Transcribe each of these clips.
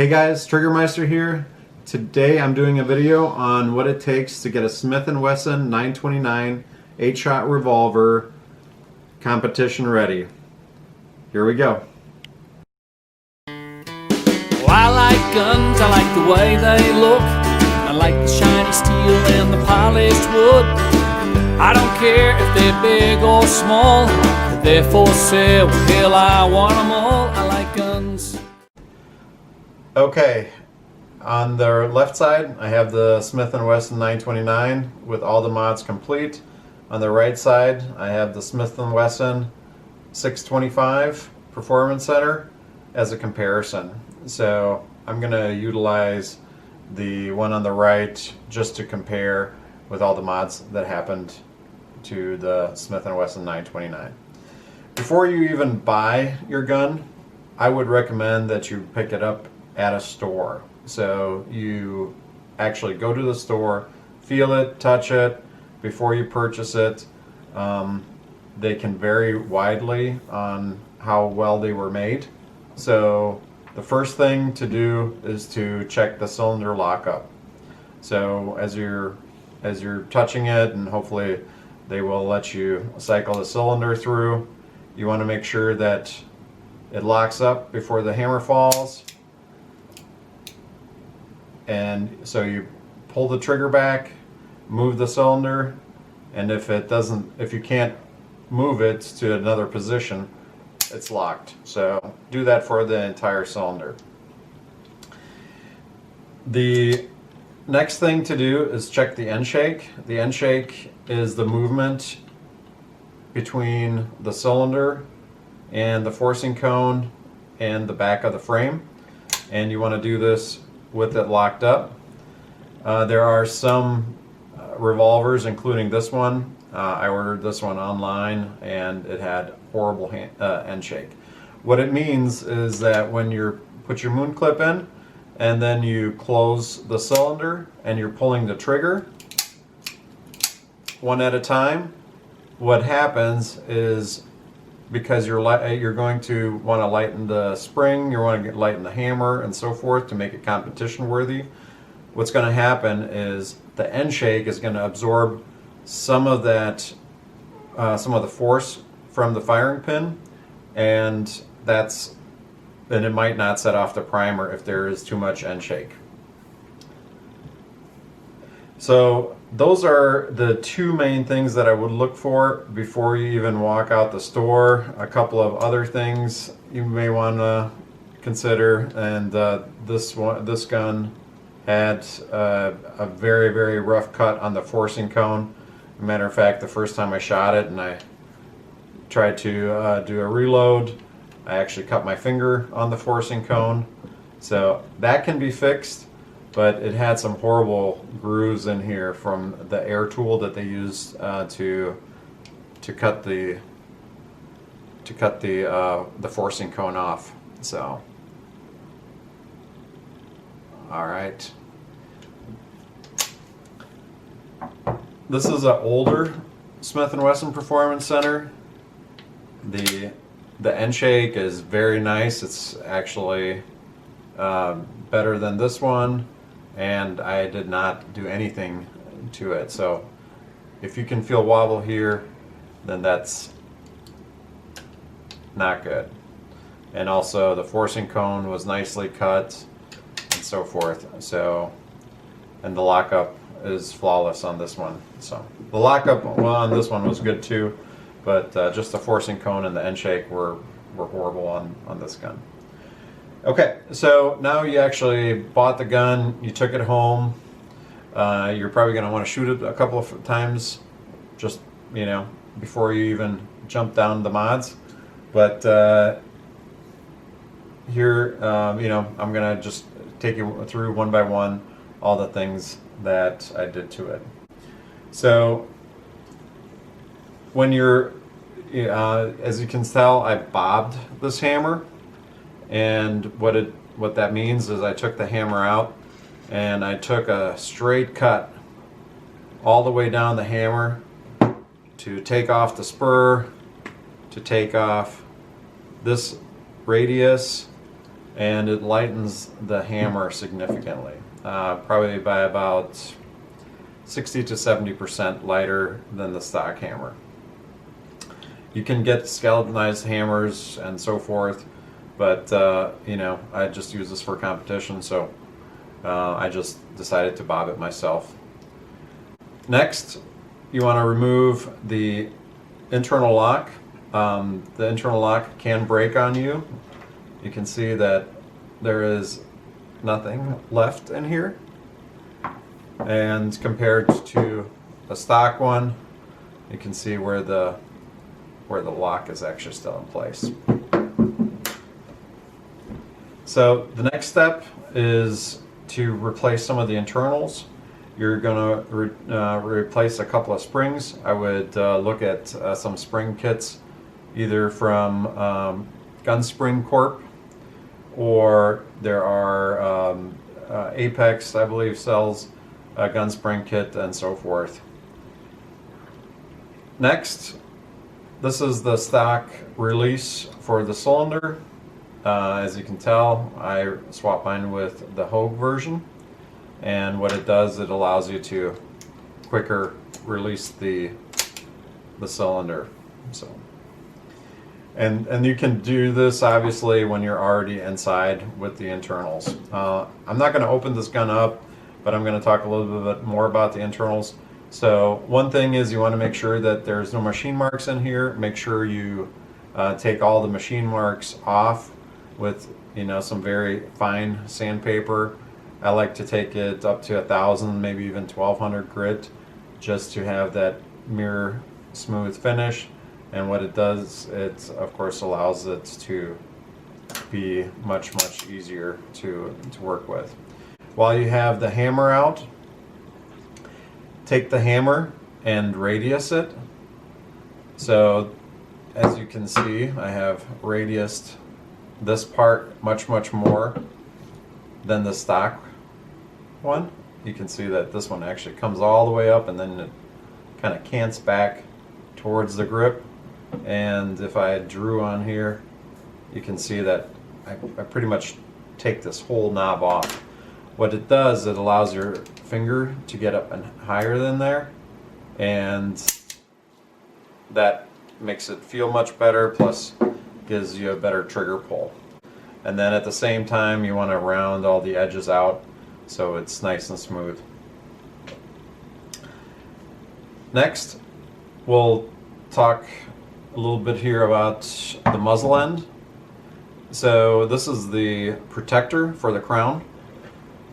Hey guys, TriggerMeister here. Today I'm doing a video on what it takes to get a Smith & Wesson 929 8-shot revolver competition ready. Here we go. Well, I like guns, I like the way they look. I like the shiny steel and the polished wood. I don't care if they're big or small, if they're for sale, well, hell, I want them all. I like guns. Okay, on the left side I have the Smith & Wesson 929 with all the mods complete. On the right side I have the Smith & Wesson 625 Performance Center as a comparison. So I'm going to utilize the one on the right just to compare with all the mods that happened to the Smith & Wesson 929. Before you even buy your gun, I would recommend that you pick it up at a store. So you actually go to the store, feel it, touch it before you purchase it. They can vary widely on how well they were made. So the first thing to do is to check the cylinder lockup. So as you're touching it, and hopefully they will let you cycle the cylinder through, you want to make sure that it locks up before the hammer falls. And so you pull the trigger back, move the cylinder, and if you can't move it to another position, it's locked. So do that for the entire cylinder. The next thing to do is check the end shake. The end shake is the movement between the cylinder and the forcing cone and the back of the frame, and you want to do this with it locked up. There are some revolvers, including this one. I ordered this one online and it had horrible end shake. What it means is that when you put your moon clip in and then you close the cylinder and you're pulling the trigger one at a time, what happens is, because you're going to want to lighten the spring, you want to lighten the hammer and so forth to make it competition worthy, what's going to happen is the end shake is going to absorb some of that, some of the force from the firing pin, and then it might not set off the primer if there is too much end shake. So those are the two main things that I would look for before you even walk out the store. A couple of other things you may want to consider, and this gun had a very, very rough cut on the forcing cone. Matter of fact, the first time I shot it and I tried to do a reload, I actually cut my finger on the forcing cone. So that can be fixed, but it had some horrible grooves in here from the air tool that they used to cut the forcing cone off. So, all right. This is an older Smith & Wesson Performance Center. The end shake is very nice. It's actually better than this one, and I did not do anything to it. So if you can feel wobble here, then that's not good. And also the forcing cone was nicely cut and so forth. So, and the lockup is flawless on this one. So the lockup on this one was good too, but just the forcing cone and the end shake were horrible on this gun. Okay, so now you actually bought the gun, you took it home. You're probably going to want to shoot it a couple of times, just, you know, before you even jump down the mods. But here, you know, I'm going to just take you through one by one all the things that I did to it. So when you're, as you can tell, I bobbed this hammer, and what that means is I took the hammer out and I took a straight cut all the way down the hammer to take off the spur, to take off this radius, and it lightens the hammer significantly, probably by about 60 to 70% lighter than the stock hammer. You can get skeletonized hammers and so forth, but you know, I just use this for competition, so I just decided to bob it myself. Next, you want to remove the internal lock. The internal lock can break on you. You can see that there is nothing left in here, and compared to a stock one, you can see where the lock is actually still in place. So the next step is to replace some of the internals. You're going to replace a couple of springs. I would look at some spring kits, either from Gun Spring Corp, or there are Apex, I believe, sells a gun spring kit and so forth. Next, this is the stock release for the cylinder. As you can tell, I swapped mine with the Hogue version, and what it does, it allows you to quicker release the cylinder. So, and you can do this obviously when you're already inside with the internals. I'm not going to open this gun up, but I'm going to talk a little bit more about the internals. So one thing is, you want to make sure that there's no machine marks in here. Make sure you take all the machine marks off with, you know, some very fine sandpaper. I like to take it up to 1,000, maybe even 1,200 grit, just to have that mirror smooth finish. And what it does, it of course allows it to be much easier to work with. While you have the hammer out, take the hammer and radius it. So as you can see, I have radiused this part much more than the stock one. You can see that this one actually comes all the way up, and then it kind of cants back towards the grip. And if I drew on here, you can see that I pretty much take this whole knob off. What it does, it allows your finger to get up and higher than there, and that makes it feel much better, plus gives you a better trigger pull. And then at the same time, you want to round all the edges out so it's nice and smooth. Next, we'll talk a little bit here about the muzzle end. So this is the protector for the crown.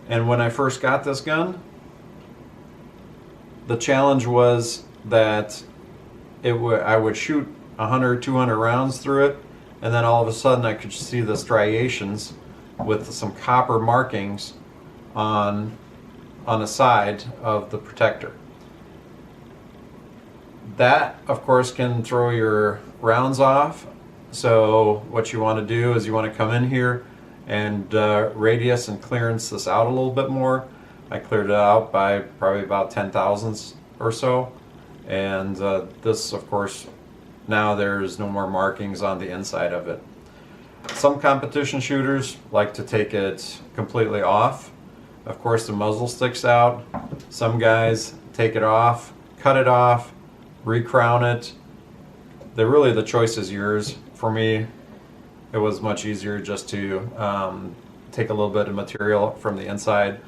And when I first got this gun, the challenge was that I would shoot 100, 200 rounds through it, and then all of a sudden I could see the striations with some copper markings on the side of the protector. That, of course, can throw your rounds off. So what you want to do is you want to come in here and radius and clearance this out a little bit more. I cleared it out by probably about 10 thousandths or so. And this, of course, now there's no more markings on the inside of it. Some competition shooters like to take it completely off. Of course, the muzzle sticks out. Some guys take it off, cut it off, recrown it. Really, the choice is yours. For me, it was much easier just to take a little bit of material from the inside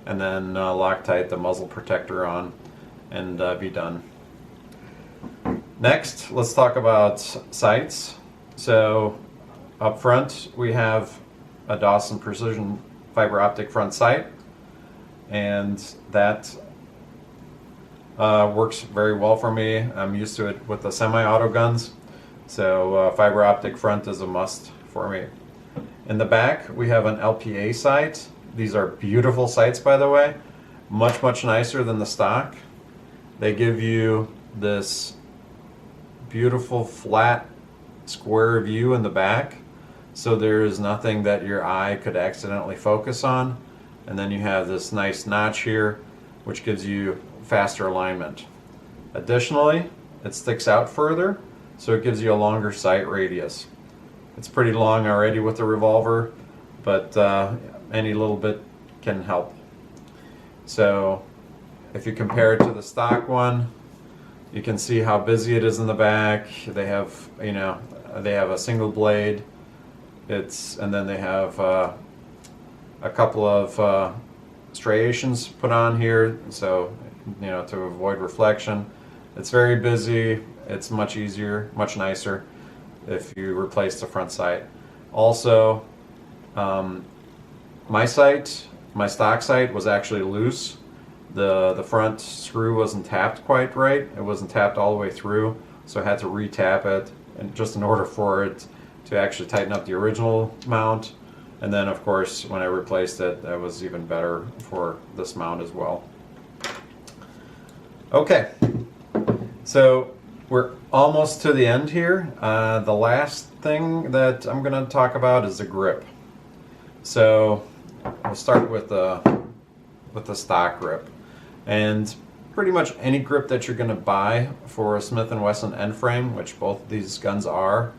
and then Loctite the muzzle protector on and be done. Next, let's talk about sights. So up front, we have a Dawson Precision fiber optic front sight, and that works very well for me. I'm used to it with the semi-auto guns, so fiber optic front is a must for me. In the back, we have an LPA sight. These are beautiful sights, by the way, much nicer than the stock. They give you this beautiful flat square view in the back, so there is nothing that your eye could accidentally focus on. And then you have this nice notch here, which gives you faster alignment. Additionally, it sticks out further, so it gives you a longer sight radius. It's pretty long already with the revolver, but any little bit can help. So if you compare it to the stock one, you can see how busy it is in the back. They have, you know, they have a single blade. And then they have a couple of striations put on here, so you know, to avoid reflection. It's very busy. It's much easier, much nicer if you replace the front sight. Also, my stock sight was actually loose. The front screw wasn't tapped quite right. It wasn't tapped all the way through, so I had to re-tap it, and just in order for it to actually tighten up the original mount. And then of course when I replaced it, that was even better for this mount as well. Okay, so we're almost to the end here. The last thing that I'm going to talk about is the grip. So we'll start with the stock grip. And pretty much any grip that you're going to buy for a Smith & Wesson end frame, which both of these guns are,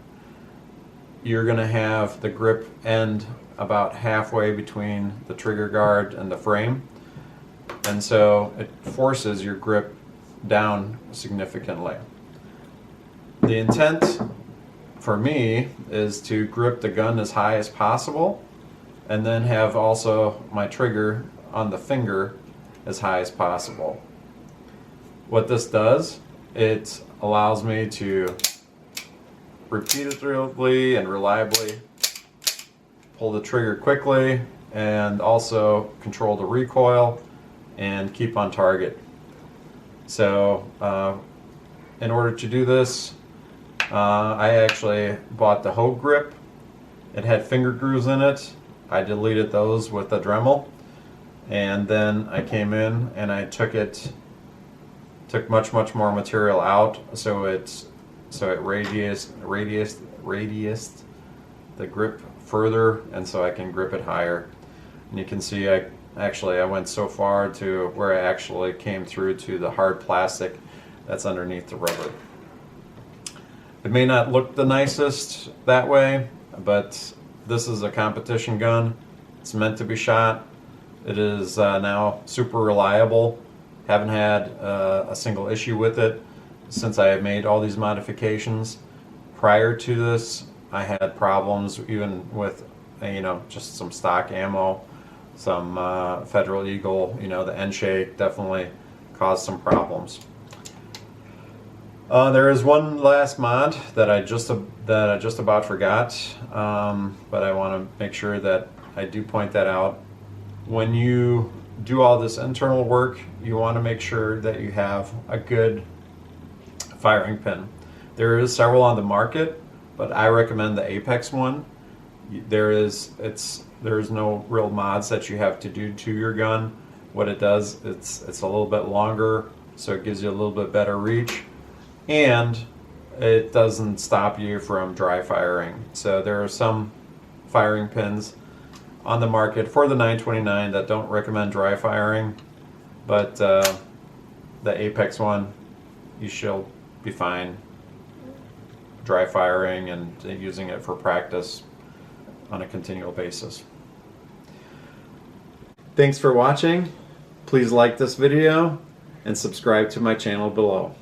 you're going to have the grip end about halfway between the trigger guard and the frame, and so it forces your grip down significantly. The intent for me is to grip the gun as high as possible, and then have also my trigger on the finger as high as possible. What this does, it allows me to repeatedly and reliably pull the trigger quickly, and also control the recoil and keep on target. So in order to do this, I actually bought the Hogue grip. It had finger grooves in it. I deleted those with a Dremel, and then I came in and I took much more material out, so it radiused the grip further, and so I can grip it higher. And you can see I went so far to where I actually came through to the hard plastic that's underneath the rubber. It may not look the nicest that way, but this is a competition gun. It's meant to be shot. It is now super reliable. Haven't had a single issue with it since I have made all these modifications. Prior to this, I had problems even with, you know, just some stock ammo, some Federal Eagle, you know, the end shake definitely caused some problems. There is one last mod that I just about forgot, but I want to make sure that I do point that out. When you do all this internal work, you want to make sure that you have a good firing pin. There is several on the market, but I recommend the Apex one. There's no real mods that you have to do to your gun. What it does, it's a little bit longer, so it gives you a little bit better reach, and it doesn't stop you from dry firing. So there are some firing pins on the market for the 929 that don't recommend dry firing, but the Apex one, you should be fine dry firing and using it for practice on a continual basis. Thanks for watching. Please like this video and subscribe to my channel below.